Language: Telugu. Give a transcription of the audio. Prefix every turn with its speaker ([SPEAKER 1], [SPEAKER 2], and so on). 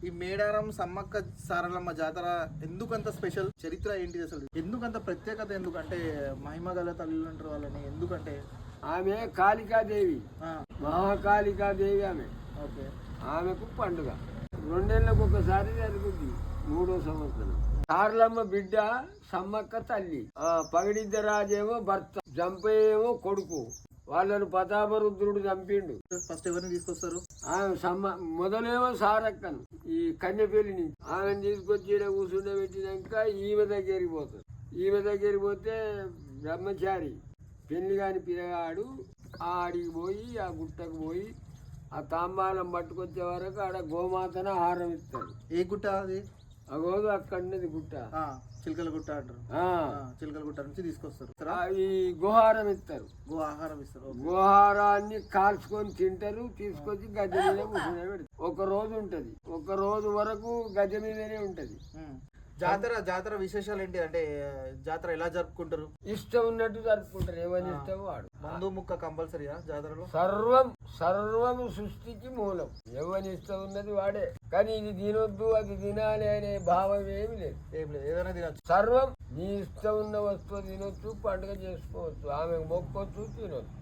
[SPEAKER 1] ఈ మేడారం సమ్మక్క సారలమ్మ జాతర ఎందుకంత స్పెషల్? చరిత్ర ఏంటి అసలు? ఎందుకంత ప్రత్యేకత? ఎందుకంటే మహిమ గల తల్లులు అంటారు వాళ్ళని. ఎందుకంటే
[SPEAKER 2] ఆమె కాళికాదేవి, మహాకాళికాదేవి ఆమె.
[SPEAKER 1] ఓకే.
[SPEAKER 2] ఆమెకు పండుగ 2 ఏళ్ళకు ఒకసారి జరుగుద్ది, 3వ సంవత్సరం. సారలమ్మ బిడ్డ సమ్మక్క తల్లి, పగడిద్దరాజేమో భర్త, జంపేమో కొడుకు. వాళ్ళను ప్రతాపరుద్రుడు చంపిండు.
[SPEAKER 1] ఫస్ట్ ఎవరిని తీసుకొస్తారు?
[SPEAKER 2] మొదలేమో సారక్కను, ఈ కన్యపల్లి నుంచి. ఆమెను తీసుకొచ్చి ఈడ కూర్చుండబెట్టినాక ఈమె దగ్గరికి పోతారు. ఈమె దగ్గరికి పోతే బ్రహ్మచారి పెళ్లి కాని పిల్లగాడు ఆడికి పోయి ఆ గుట్టకు పోయి ఆ తాంబాలం పట్టుకొచ్చే వరకు ఆడ గోమాతను ఆహారం ఇస్తారు.
[SPEAKER 1] ఏ గుట్ట అది?
[SPEAKER 2] అగోదు అక్కడనేది గుట్ట,
[SPEAKER 1] చిలకల గుట్ట అంటారు. చిలకల గుట్ట నుంచి తీసుకొస్తారు.
[SPEAKER 2] ఈ గుహారం ఇస్తారు,
[SPEAKER 1] ఆహారం ఇస్తారు.
[SPEAKER 2] గుహారాన్ని కాల్చుకొని తింటారు. తీసుకొచ్చి గద్దె మీద కూర్చునే పెడతారు. 1 రోజు ఉంటది, 1 రోజు వరకు గద్దె మీదనే ఉంటది.
[SPEAKER 1] జాతర విశేషాలు ఏంటి అంటే జాతర ఎలా జరుపుకుంటారు?
[SPEAKER 2] ఇష్టం ఉన్నట్టు జరుపుకుంటారు, ఎవరి ఇష్టం వాడు.
[SPEAKER 1] మందు ముక్క కంపల్సరీయా జాతరలో?
[SPEAKER 2] సర్వం సృష్టికి మూలం, ఎవరి ఇష్టం ఉన్నది వాడే. కానీ ఇది తినొద్దు అది తినాలి అనే భావం ఏమి లేదు.
[SPEAKER 1] ఏదైనా తినచ్చు.
[SPEAKER 2] సర్వం నీ ఇష్టం ఉన్న వస్తువు తినొచ్చు, పండుగ చేసుకోవచ్చు, ఆమెకు మొక్కొచ్చు, తినొచ్చు.